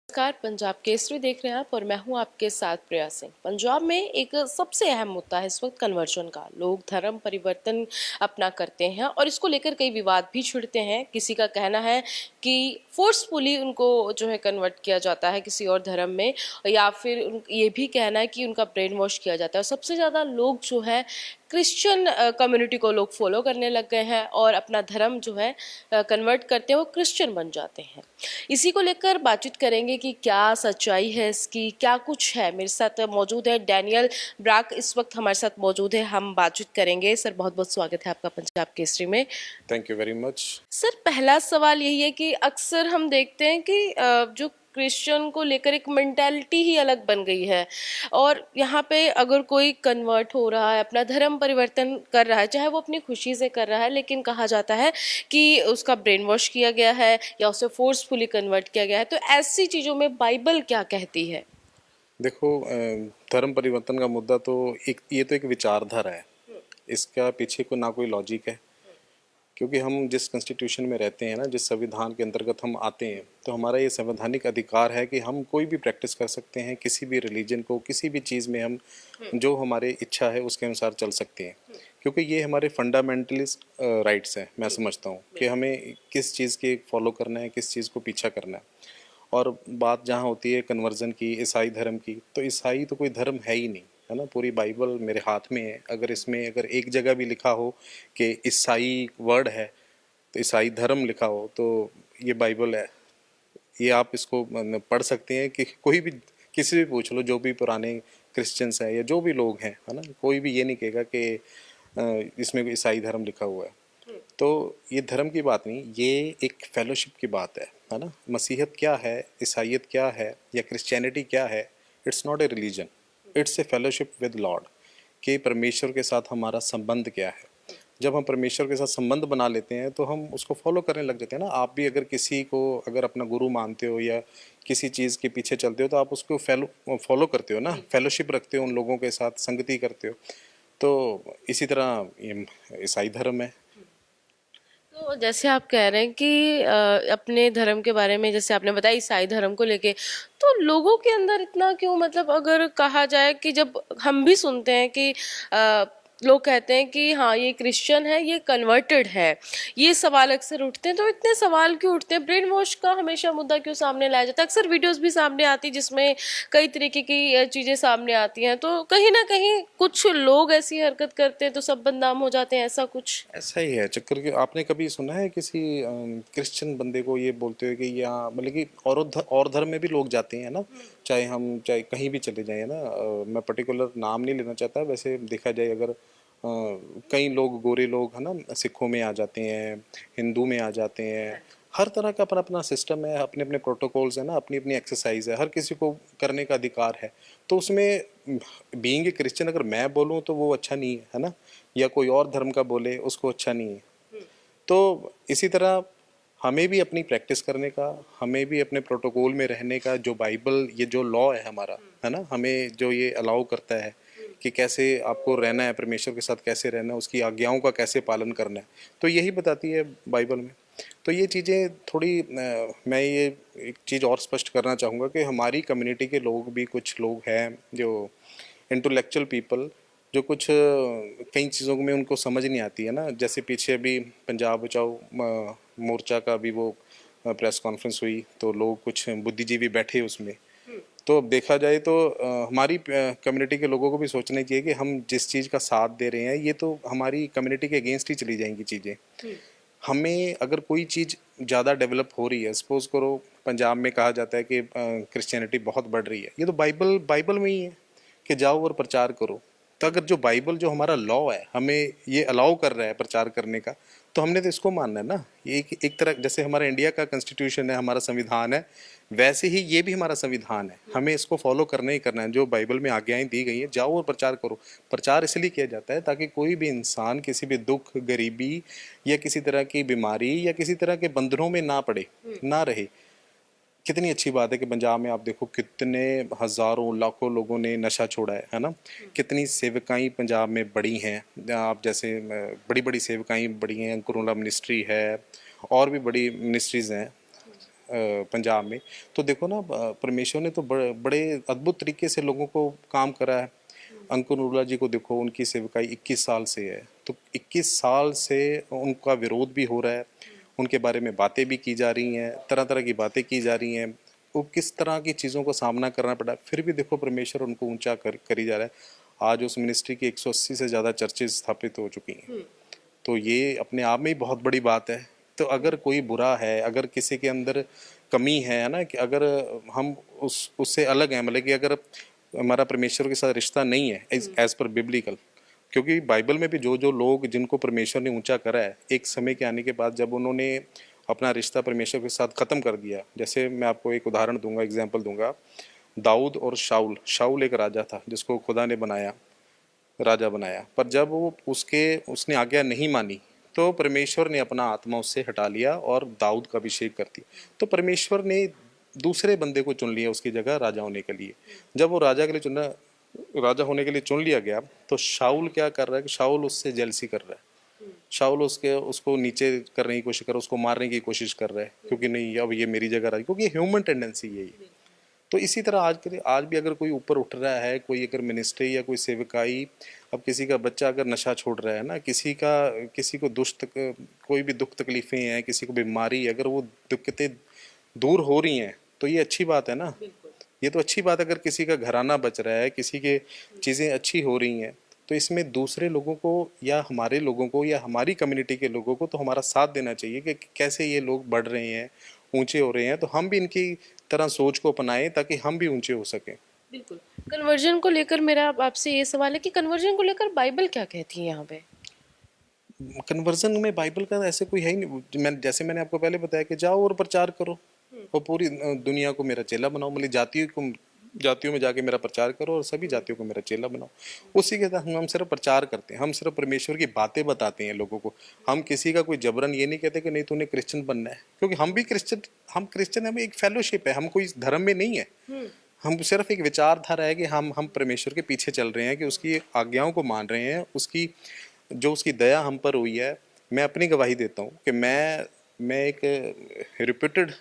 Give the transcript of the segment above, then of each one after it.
नमस्कार, पंजाब केसरी देख रहे हैं आप और मैं हूं आपके साथ प्रिया सिंह। पंजाब में एक सबसे अहम मुद्दा है इस वक्त कन्वर्जन का। लोग धर्म परिवर्तन अपना करते हैं और इसको लेकर कई विवाद भी छिड़ते हैं। किसी का कहना है कि फोर्सफुली उनको जो है कन्वर्ट किया जाता है किसी और धर्म में, या फिर ये भी कहना है कि उनका ब्रेन वॉश किया जाता है। और सबसे ज़्यादा लोग जो है क्रिश्चियन कम्युनिटी को लोग फॉलो करने लग गए हैं और अपना धर्म जो है कन्वर्ट करते हैं, वो क्रिश्चियन बन जाते हैं। इसी को लेकर बातचीत करेंगे कि क्या सच्चाई है इसकी, क्या कुछ है। मेरे साथ मौजूद है डैनियल ब्राक, इस वक्त हमारे साथ मौजूद है। हम बातचीत करेंगे। सर, बहुत बहुत स्वागत है आपका पंजाब केसरी में। Thank you very much. Sir, पहला सवाल यही है कि अक्सर हम देखते हैं कि जो क्रिश्चियन को लेकर एक मेंटालिटी ही अलग बन गई है, और यहाँ पे अगर कोई कन्वर्ट हो रहा है, अपना धर्म परिवर्तन कर रहा है, चाहे वो अपनी खुशी से कर रहा है, लेकिन कहा जाता है कि उसका ब्रेन वॉश किया गया है या उसे फोर्सफुली कन्वर्ट किया गया है। तो ऐसी चीज़ों में बाइबल क्या कहती है? देखो, धर्म परिवर्तन का मुद्दा तो ये तो एक विचारधारा है। इसका पीछे को ना कोई लॉजिक है, क्योंकि हम जिस कॉन्स्टिट्यूशन में रहते हैं ना, जिस संविधान के अंतर्गत हम आते हैं, तो हमारा ये संवैधानिक अधिकार है कि हम कोई भी प्रैक्टिस कर सकते हैं, किसी भी रिलीजन को, किसी भी चीज़ में हम जो हमारे इच्छा है उसके अनुसार चल सकते हैं, क्योंकि ये हमारे फंडामेंटलिस्ट राइट्स हैं। मैं समझता हूँ कि हमें किस चीज़ के फॉलो करना है, किस चीज़ को पीछा करना है। और बात जहाँ होती है कन्वर्जन की, ईसाई धर्म की, तो ईसाई तो कोई धर्म है ही नहीं, है ना। पूरी बाइबल मेरे हाथ में है। अगर एक जगह भी लिखा हो कि ईसाई वर्ड है, तो ईसाई धर्म लिखा हो, तो ये बाइबल है। ये आप इसको पढ़ सकते हैं कि कोई भी, किसी भी पूछ लो, जो भी पुराने क्रिश्चियंस हैं या जो भी लोग हैं, है ना, कोई भी ये नहीं कहेगा कि इसमें ईसाई धर्म लिखा हुआ है। तो ये धर्म की बात नहीं, ये एक फेलोशिप की बात है ना। मसीहत क्या है, ईसाइयत क्या है, या क्रिश्चियनिटी क्या है? It's not a religion, it's a fellowship with Lord. कि परमेश्वर के साथ हमारा संबंध क्या है। जब हम परमेश्वर के साथ संबंध बना लेते हैं तो हम उसको फॉलो करने लग जाते हैं ना। आप भी अगर किसी को अगर अपना गुरु मानते हो या किसी चीज़ के पीछे चलते हो, तो आप उसको फॉलो करते हो ना, फेलोशिप रखते हो, उन लोगों के साथ संगति करते हो। तो इसी तरह ये ईसाई धर्म है। तो जैसे आप कह रहे हैं कि अपने धर्म के बारे में, जैसे आपने बताया ईसाई धर्म को लेके, तो लोगों के अंदर इतना क्यों, मतलब अगर कहा जाए कि जब हम भी सुनते हैं कि अ, लोग कहते हैं कि हाँ ये क्रिश्चियन है, ये कन्वर्टेड है, ये सवाल अक्सर उठते हैं। तो इतने सवाल क्यों उठते हैं? ब्रेन वॉश का हमेशा मुद्दा क्यों सामने लाया जाता है? अक्सर वीडियोस भी सामने आती जिसमें कई तरीके की चीजें सामने आती हैं, तो कहीं ना कहीं कुछ लोग ऐसी हरकत करते हैं तो सब बदनाम हो जाते हैं, ऐसा कुछ? ऐसा ही है चक्कर के। आपने कभी सुना है किसी क्रिश्चियन बंदे को ये बोलते हुए कि यहाँ, मतलब कि और धर्म में भी लोग जाते हैं ना, चाहे कहीं भी चले जाएं ना। मैं पर्टिकुलर नाम नहीं लेना चाहता। वैसे देखा जाए, अगर कई लोग, गोरे लोग है ना, सिखों में आ जाते हैं, हिंदू में आ जाते हैं। हर तरह का अपना अपना सिस्टम है, अपने अपने प्रोटोकॉल्स है ना, अपनी अपनी एक्सरसाइज है, हर किसी को करने का अधिकार है। तो उसमें बीइंग ए क्रिश्चियन अगर मैं बोलूँ तो वो अच्छा नहीं है ना, या कोई और धर्म का बोले उसको अच्छा नहीं है। तो इसी तरह हमें भी अपनी प्रैक्टिस करने का, हमें भी अपने प्रोटोकॉल में रहने का, जो बाइबल, ये जो लॉ है हमारा, है ना, हमें जो ये अलाउ करता है कि कैसे आपको रहना है, परमेश्वर के साथ कैसे रहना है, उसकी आज्ञाओं का कैसे पालन करना है, तो यही बताती है बाइबल में। तो ये चीज़ें थोड़ी मैं ये एक चीज़ और स्पष्ट करना चाहूँगा कि हमारी कम्युनिटी के लोग भी, कुछ लोग हैं जो इंटेलेक्चुअल पीपल, जो कुछ कई चीज़ों में उनको समझ नहीं आती है ना। जैसे पीछे अभी पंजाब बचाओ मोर्चा का भी वो प्रेस कॉन्फ्रेंस हुई, तो लोग कुछ बुद्धिजीवी बैठे उसमें। तो अब देखा जाए तो हमारी कम्युनिटी के लोगों को भी सोचना चाहिए कि हम जिस चीज़ का साथ दे रहे हैं, ये तो हमारी कम्युनिटी के अगेंस्ट ही चली जाएंगी चीज़ें। हमें अगर कोई चीज़ ज़्यादा डेवलप हो रही है, सपोज करो पंजाब में कहा जाता है कि क्रिश्चियनिटी बहुत बढ़ रही है, ये तो बाइबल बाइबल में ही है कि जाओ और प्रचार करो। तो अगर जो बाइबल, जो हमारा लॉ है, हमें ये अलाउ कर रहा है प्रचार करने का, तो हमने तो इसको मानना है ना। ये एक तरह, जैसे हमारा इंडिया का कॉन्स्टिट्यूशन है, हमारा संविधान है, वैसे ही ये भी हमारा संविधान है। हमें इसको फॉलो करना ही करना है। जो बाइबल में आज्ञाएं दी गई हैं, जाओ और प्रचार करो। प्रचार इसलिए किया जाता है ताकि कोई भी इंसान किसी भी दुख, गरीबी या किसी तरह की बीमारी या किसी तरह के बंधनों में ना पड़े, ना रहे। कितनी अच्छी बात है कि पंजाब में आप देखो, कितने हज़ारों लाखों लोगों ने नशा छोड़ा है ना। कितनी सेवकाएं पंजाब में बड़ी हैं। आप जैसे बड़ी बड़ी सेवकाएं बड़ी हैं, कुरुला मिनिस्ट्री है, और भी बड़ी मिनिस्ट्रीज़ हैं। पंजाब में, तो देखो ना परमेश्वर ने तो बड़े अद्भुत तरीके से लोगों को काम करा है। अंकुर नूरला जी को देखो, उनकी सेवकाई 21 साल से है, तो 21 साल से उनका विरोध भी हो रहा है, उनके बारे में बातें भी की जा रही हैं, तरह तरह की बातें की जा रही हैं, वो किस तरह की चीज़ों को सामना करना पड़ा, फिर भी देखो परमेश्वर उनको ऊंचा करी जा रहा है। आज उस मिनिस्ट्री की 180 से ज़्यादा चर्चेज स्थापित हो चुकी हैं, तो ये अपने आप में ही बहुत बड़ी बात है। तो अगर कोई बुरा है, अगर किसी के अंदर कमी है ना, कि अगर हम उससे अलग हैं, मतलब कि अगर हमारा परमेश्वर के साथ रिश्ता नहीं है एज पर बिब्लिकल, क्योंकि बाइबल में भी जो जो लोग जिनको परमेश्वर ने ऊंचा करा है, एक समय के आने के बाद जब उन्होंने अपना रिश्ता परमेश्वर के साथ ख़त्म कर दिया, जैसे मैं आपको एक उदाहरण दूंगा, एग्जाम्पल दूंगा, दाऊद और शाऊल। शाऊल एक राजा था जिसको खुदा ने बनाया, राजा बनाया, पर जब वो उसने आज्ञा नहीं मानी, तो परमेश्वर ने अपना आत्मा उससे हटा लिया और दाऊद का अभिषेक कर दिया। तो परमेश्वर ने दूसरे बंदे को चुन लिया उसकी जगह राजा होने के लिए। जब वो राजा होने के लिए चुन लिया गया, तो शाऊल क्या कर रहा है कि शाऊल उससे जेलसी कर रहा है। शाऊल उसको नीचे करने की कोशिश कर रहा है, उसको मारने की कोशिश कर रहा है, क्योंकि नहीं अब ये मेरी जगह राजा, क्योंकि ह्यूमन टेंडेंसी यही है। तो इसी तरह आज भी अगर कोई ऊपर उठ रहा है, कोई अगर मिनिस्ट्री या कोई सेवकाई, अब किसी का बच्चा अगर नशा छोड़ रहा है ना, किसी को कोई भी दुख तकलीफें हैं, किसी को बीमारी है, अगर वो दिक्कतें दूर हो रही हैं, तो ये अच्छी बात है ना। ये तो अच्छी बात है। अगर किसी का घराना बच रहा है, किसी के चीज़ें अच्छी हो रही हैं, तो इसमें दूसरे लोगों को या हमारे लोगों को या हमारी कम्युनिटी के लोगों को तो हमारा साथ देना चाहिए कि कैसे ये लोग बढ़ रहे हैं, ऊंचे हो रहे हैं, तो हम भी इनकी तरह सोच को अपनाएं ताकि हम भी ऊंचे हो सकें। बिल्कुल। कन्वर्जन को लेकर मेरा आपसे ये सवाल है कि कन्वर्जन को लेकर बाइबल क्या कहती है यहाँ पे? कन्वर्जन में बाइबल का ऐसे कोई है ही नहीं। जैसे मैंने आपको पहले बताया कि जाओ और प्रचार करो और पूरी दुनिया को मेरा चेला बनाओ, मतलब जातियों में जाके मेरा प्रचार करो और सभी जातियों को मेरा चेला बनाओ। उसी के साथ हम सिर्फ प्रचार करते हैं, हम सिर्फ परमेश्वर की बातें बताते हैं लोगों को। हम किसी का कोई जबरन ये नहीं कहते कि नहीं तूने क्रिश्चियन बनना है, क्योंकि हम क्रिश्चियन, हमें एक फेलोशिप है, हम कोई धर्म में नहीं है। हम सिर्फ एक विचारधारा है कि हम परमेश्वर के पीछे चल रहे हैं, कि उसकी आज्ञाओं को मान रहे हैं, उसकी दया हम पर हुई है। मैं अपनी गवाही देता हूँ कि मैं एक रिप्यूटेड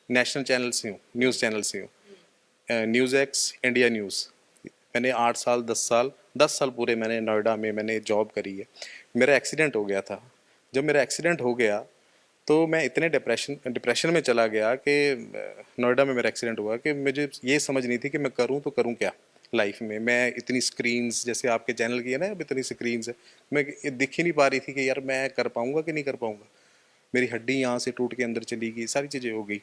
नेशनल चैनल से हूँ, न्यूज़ चैनल से हूँ, न्यूज़ एक्स, इंडिया न्यूज़। मैंने 8 साल 10 साल पूरे मैंने नोएडा में मैंने जॉब करी है। मेरा एक्सीडेंट हो गया था। जब मेरा एक्सीडेंट हो गया तो मैं इतने डिप्रेशन में चला गया कि नोएडा में मेरा एक्सीडेंट हुआ कि मुझे ये समझ नहीं थी कि मैं करूँ तो करूँ क्या लाइफ में। मैं इतनी स्क्रीन्स, जैसे आपके चैनल की है ना, अब इतनी स्क्रीन्स है, मैं ये दिख ही नहीं पा रही थी कि यार मैं कर पाऊँगा कि नहीं कर पाऊँगा। मेरी हड्डी यहाँ से टूट के अंदर चली गई, सारी चीज़ें हो गई।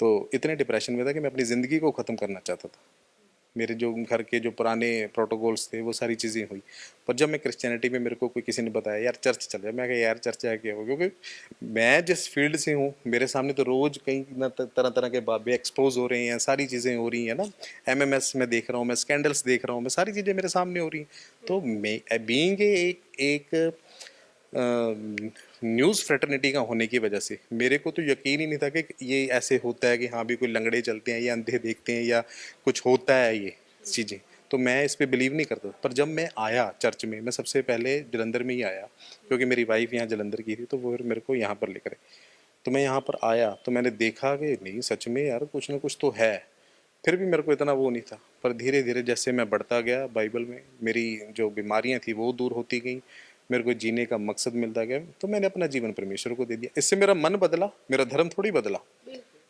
तो इतने डिप्रेशन में था कि मैं अपनी ज़िंदगी को ख़त्म करना चाहता था। मेरे जो घर के जो पुराने प्रोटोकॉल्स थे वो सारी चीज़ें हुई। पर जब मैं क्रिश्चियनिटी में, मेरे को कोई किसी ने बताया यार चर्च चल जा, मैं कहा यार चर्च है क्या हो, क्योंकि मैं जिस फील्ड से हूँ मेरे सामने तो रोज़ कई ना तरह तरह के बाबे एक्सपोज हो रहे हैं, सारी चीज़ें हो रही हैं ना। एमएमएस में देख रहा हूँ, मैं स्कैंडल्स देख रहा हूँ, मैं सारी चीज़ें मेरे सामने हो रही हैं। तो मैं बीइंग एक न्यूज़ फ्रेटर्निटी का होने की वजह से मेरे को तो यकीन ही नहीं था कि ये ऐसे होता है कि हाँ भी कोई लंगड़े चलते हैं या अंधे देखते हैं या कुछ होता है ये चीज़ें। तो मैं इस पे बिलीव नहीं करता। पर जब मैं आया चर्च में, मैं सबसे पहले जलंधर में ही आया, क्योंकि मेरी वाइफ यहाँ जलंधर की थी, तो वो मेरे को यहाँ पर लेकर आए। तो मैं यहाँ पर आया तो मैंने देखा कि नहीं सच में यार कुछ ना कुछ तो है। फिर भी मेरे को इतना वो नहीं था। पर धीरे धीरे जैसे मैं बढ़ता गया बाइबल में, मेरी जो बीमारियाँ थी वो दूर होती गई, मेरे को जीने का मकसद मिलता गया, तो मैंने अपना जीवन परमेश्वर को दे दिया। इससे मेरा मन बदला, मेरा धर्म थोड़ी बदला।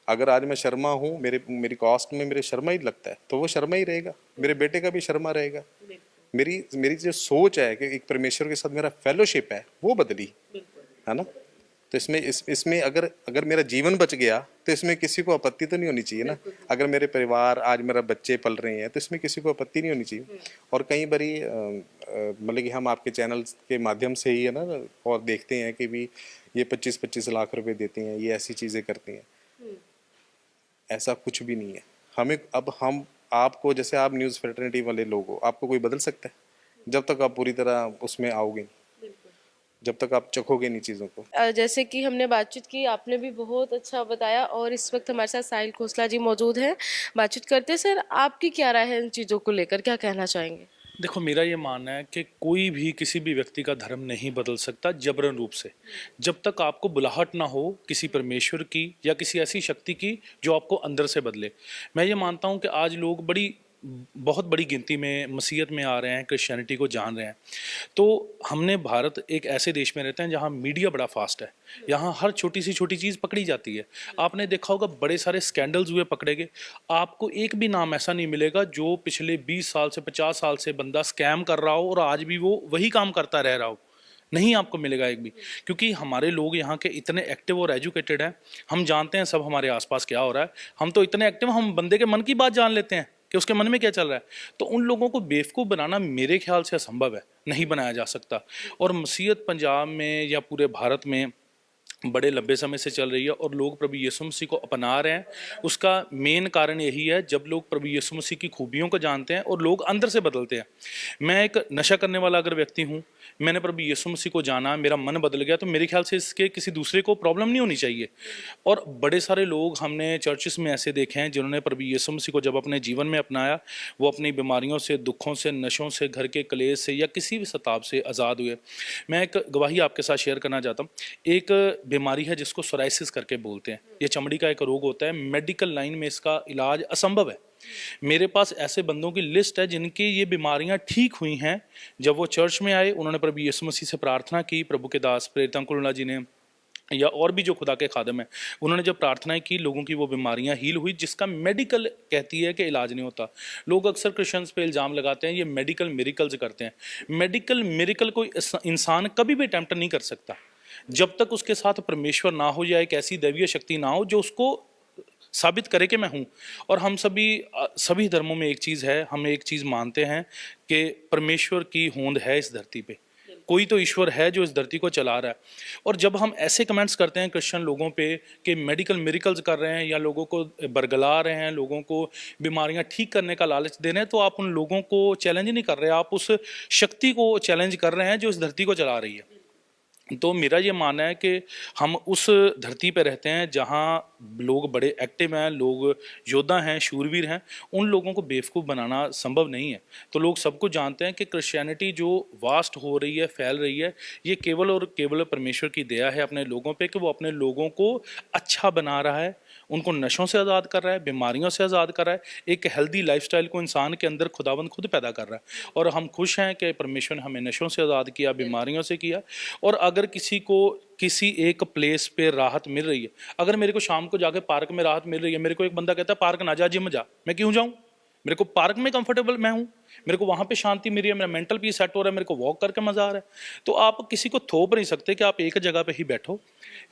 अगर आज मैं शर्मा हूँ, मेरी कास्ट में मेरे शर्मा ही लगता है, तो वो शर्मा ही रहेगा, मेरे बेटे का भी शर्मा रहेगा। मेरी मेरी जो सोच है कि एक परमेश्वर के साथ मेरा फेलोशिप है वो बदली, है ना। तो इसमें अगर अगर मेरा जीवन बच गया तो इसमें किसी को आपत्ति तो नहीं होनी चाहिए ना। अगर मेरे परिवार आज मेरा बच्चे पल रहे हैं तो इसमें किसी को आपत्ति नहीं होनी चाहिए। और कई बारी मतलब कि हम आपके चैनल के माध्यम से ही है ना, और देखते हैं कि भी ये 25-25 लाख रुपए देते हैं, ये ऐसी चीज़ें करते हैं। ऐसा कुछ भी नहीं है। हम आपको, जैसे आप न्यूज़ फ्रेटर्निटी वाले लोग हो, आपको कोई बदल सकता है जब तक आप पूरी तरह उसमें आओगे, जब तक आप चखोगे नहीं चीज़ों को। जैसे कि हमने बातचीत की, आपने भी बहुत अच्छा बताया और इस वक्त हमारे साथ साहिल खोसला जी मौजूद हैं, बातचीत करते हैं। सर, आपकी क्या राय है इन चीज़ों को लेकर, क्या कहना चाहेंगे? देखो, मेरा ये मानना है कि कोई भी किसी भी व्यक्ति का धर्म नहीं बदल सकता जबरन रूप से, जब तक आपको बुलाहट ना हो किसी परमेश्वर की या किसी ऐसी शक्ति की जो आपको अंदर से बदले। मैं ये मानता हूँ कि आज लोग बहुत बड़ी गिनती में मसीहत में आ रहे हैं, क्रिश्चियनिटी को जान रहे हैं। तो हमने भारत एक ऐसे देश में रहते हैं जहाँ मीडिया बड़ा फास्ट है, यहाँ हर छोटी सी छोटी चीज़ पकड़ी जाती है। आपने देखा होगा बड़े सारे स्कैंडल्स हुए पकड़े गए, आपको एक भी नाम ऐसा नहीं मिलेगा जो पिछले 20 साल से 50 साल से बंदा स्कैम कर रहा हो और आज भी वो वही काम करता रह रहा हो। नहीं आपको मिलेगा एक भी, क्योंकि हमारे लोग यहाँ के इतने एक्टिव और एजुकेटेड हैं। हम जानते हैं सब हमारे आसपास क्या हो रहा है। हम तो इतने एक्टिव, हम बंदे के मन की बात जान लेते हैं कि उसके मन में क्या चल रहा है। तो उन लोगों को बेवकूफ़ बनाना मेरे ख्याल से असंभव है, नहीं बनाया जा सकता। और मसीहत पंजाब में या पूरे भारत में बड़े लंबे समय से चल रही है और लोग प्रभु यीशु मसीह को अपना रहे हैं। उसका मेन कारण यही है, जब लोग प्रभु यीशु मसीह की खूबियों को जानते हैं और लोग अंदर से बदलते हैं। मैं एक नशा करने वाला अगर व्यक्ति हूँ, मैंने प्रभु यीशु मसीह को जाना, मेरा मन बदल गया, तो मेरे ख्याल से इसके किसी दूसरे को प्रॉब्लम नहीं होनी चाहिए। और बड़े सारे लोग हमने चर्चिस में ऐसे देखे हैं जिन्होंने प्रभु यीशु मसीह को जब अपने जीवन में अपनाया, वो अपनी बीमारियों से, दुखों से, नशों से, घर के कलेश से या किसी भी सताव से आज़ाद हुए। मैं एक गवाही आपके साथ शेयर करना चाहता हूँ। एक बीमारी है जिसको सोराइसिस करके बोलते हैं। ये चमड़ी का एक रोग होता है, मेडिकल लाइन में इसका इलाज असंभव है। मेरे पास ऐसे बंदों की लिस्ट है जिनकी ये बीमारियां ठीक हुई हैं। जब वो चर्च में आए, उन्होंने प्रभु यीशु मसीह से प्रार्थना की, प्रभु के दास प्रेरित अंकुरला जी ने या और भी जो खुदा के खादम है, उन्होंने जब प्रार्थनाएं की, लोगों की वो बीमारियां हील हुई जिसका मेडिकल कहती है कि इलाज नहीं होता। लोग अक्सर क्रिश्चियंस पे इल्ज़ाम लगाते हैं ये मेडिकल मिरेकल्स करते हैं। मेडिकल मिरेकल कोई इंसान कभी भी अटेम्प्ट नहीं कर सकता जब तक उसके साथ परमेश्वर ना हो या एक ऐसी दैवीय शक्ति ना हो जो उसको साबित करे कि मैं हूँ। और हम सभी धर्मों में एक चीज़ है, हम एक चीज़ मानते हैं कि परमेश्वर की होंद है इस धरती पे, कोई तो ईश्वर है जो इस धरती को चला रहा है। और जब हम ऐसे कमेंट्स करते हैं क्रिश्चियन लोगों पे कि मेडिकल मिरेकल्स कर रहे हैं या लोगों को बरगला रहे हैं, लोगों को बीमारियां ठीक करने का लालच दे रहे हैं, तो आप उन लोगों को चैलेंज नहीं कर रहे, आप उस शक्ति को चैलेंज कर रहे हैं जो इस धरती को चला रही है। तो मेरा ये मानना है कि हम उस धरती पे रहते हैं जहाँ लोग बड़े एक्टिव हैं, लोग योद्धा हैं, शूरवीर हैं। उन लोगों को बेवकूफ़ बनाना संभव नहीं है। तो लोग सबको जानते हैं कि क्रिश्चियनिटी जो वास्ट हो रही है, फैल रही है, ये केवल और केवल परमेश्वर की दया है अपने लोगों पे कि वो अपने लोगों को अच्छा बना रहा है, उनको नशों से आज़ाद कर रहा है, बीमारियों से आज़ाद कर रहा है। एक हेल्दी लाइफस्टाइल को इंसान के अंदर खुदावंद खुद पैदा कर रहा है। और हम खुश हैं कि परमेश्वर ने हमें नशों से आज़ाद किया, बीमारियों से किया। और अगर किसी को किसी एक प्लेस पे राहत मिल रही है, अगर मेरे को शाम को जाके पार्क में राहत मिल रही है, मेरे को एक बंदा कहता है पार्क ना जा, जिम जा, मैं क्यों जाऊँ? मेरे को पार्क में कंफर्टेबल मैं हूँ, मेरे को वहाँ पे शांति मिल रही है, मेरा मेंटल पीस सेट हो रहा है, मेरे को वॉक करके मजा आ रहा है। तो आप किसी को थोप नहीं सकते कि आप एक जगह पे ही बैठो।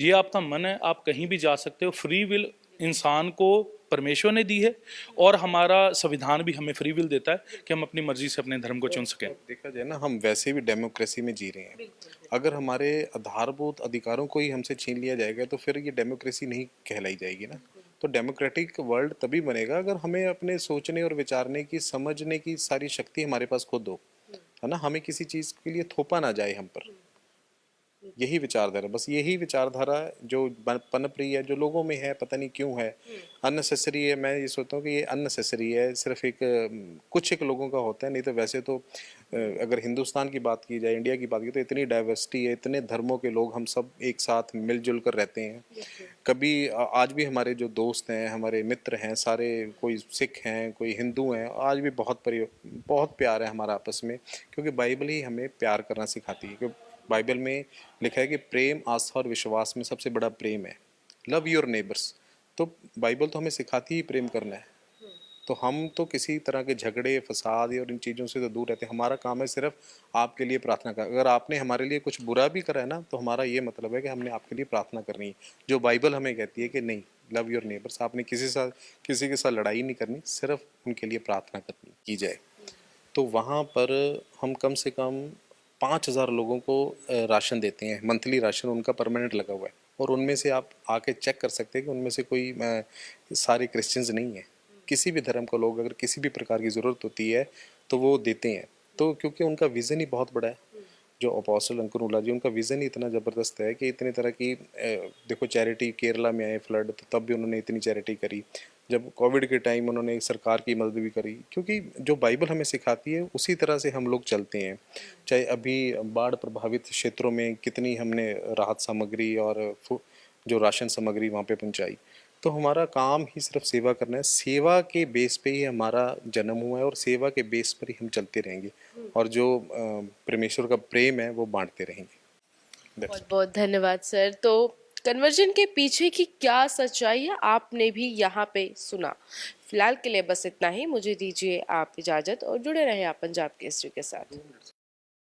ये आपका मन है, आप कहीं भी जा सकते हो। फ्री विल इंसान को परमेश्वर ने दी है और हमारा संविधान भी हमें फ्री विल देता है कि हम अपनी मर्जी से अपने धर्म को चुन सकें। देखा जाए ना, हम वैसे भी डेमोक्रेसी में जी रहे हैं। अगर हमारे आधारभूत अधिकारों को ही हमसे छीन लिया जाएगा तो फिर ये डेमोक्रेसी नहीं कहलाई जाएगी ना। तो डेमोक्रेटिक वर्ल्ड तभी बनेगा अगर हमें अपने सोचने और विचारने की, समझने की सारी शक्ति हमारे पास खुद हो, है ना। हमें किसी चीज़ के लिए थोपा ना जाए हम पर। यही विचारधारा, बस यही विचारधारा जो पनप रही है, जो लोगों में है, पता नहीं क्यों है, अननेसेसरी है। मैं ये सोचता हूँ कि ये अननेसेसरी है, सिर्फ कुछ एक लोगों का होता है। नहीं तो वैसे तो अगर हिंदुस्तान की बात की जाए, इंडिया की बात की, तो इतनी डाइवर्सिटी है, इतने धर्मों के लोग हम सब एक साथ मिलजुल कर रहते हैं। कभी आज भी हमारे जो दोस्त हैं, हमारे मित्र हैं सारे, कोई सिख हैं, कोई हिंदू हैं, आज भी बहुत प्यार है हमारा आपस में, क्योंकि बाइबल ही हमें प्यार करना सिखाती है। क्योंकि बाइबल में लिखा है कि प्रेम, आस्था और विश्वास में सबसे बड़ा प्रेम है, लव योर नेबर्स। तो बाइबल तो हमें सिखाती ही प्रेम करना है। तो हम तो किसी तरह के झगड़े, फसाद और इन चीज़ों से तो दूर रहते हैं। हमारा काम है सिर्फ आपके लिए प्रार्थना कर। अगर आपने हमारे लिए कुछ बुरा भी करा है ना, तो हमारा ये मतलब है कि हमने आपके लिए प्रार्थना करनी है। जो बाइबल हमें कहती है कि नहीं, लव योर नेबर्स, आपने किसी के साथ लड़ाई नहीं करनी, सिर्फ उनके लिए प्रार्थना करनी की जाए। तो वहाँ पर हम कम से कम 5,000 लोगों को राशन देते हैं, मंथली राशन उनका परमानेंट लगा हुआ है। और उनमें से आप आके चेक कर सकते हैं कि उनमें से कोई सारे क्रिश्चियंस नहीं है। किसी भी धर्म को लोग अगर किसी भी प्रकार की ज़रूरत होती है तो वो देते हैं। तो क्योंकि उनका विज़न ही बहुत बड़ा है। जो अपोस्टल अंकुरुला जी, उनका विज़न ही इतना ज़बरदस्त है कि इतनी तरह की देखो चैरिटी, केरला में आए फ्लड तो तब भी उन्होंने इतनी चैरिटी करी, जब कोविड के टाइम उन्होंने सरकार की मदद भी करी, क्योंकि जो बाइबल हमें सिखाती है उसी तरह से हम लोग चलते हैं। चाहे अभी बाढ़ प्रभावित क्षेत्रों में कितनी हमने राहत सामग्री और जो राशन सामग्री वहाँ पे पहुँचाई, तो हमारा काम ही सिर्फ सेवा करना है। सेवा के बेस पे ही हमारा जन्म हुआ है और सेवा के बेस पर ही हम चलते रहेंगे, और जो परमेश्वर का प्रेम है वो बांटते रहेंगे। That's बहुत बहुत धन्यवाद सर। तो कन्वर्जन के पीछे की क्या सच्चाई है आपने भी यहाँ पे सुना। फिलहाल के लिए बस इतना ही, मुझे दीजिए आप इजाज़त और जुड़े रहे आप पंजाब केसरी के साथ।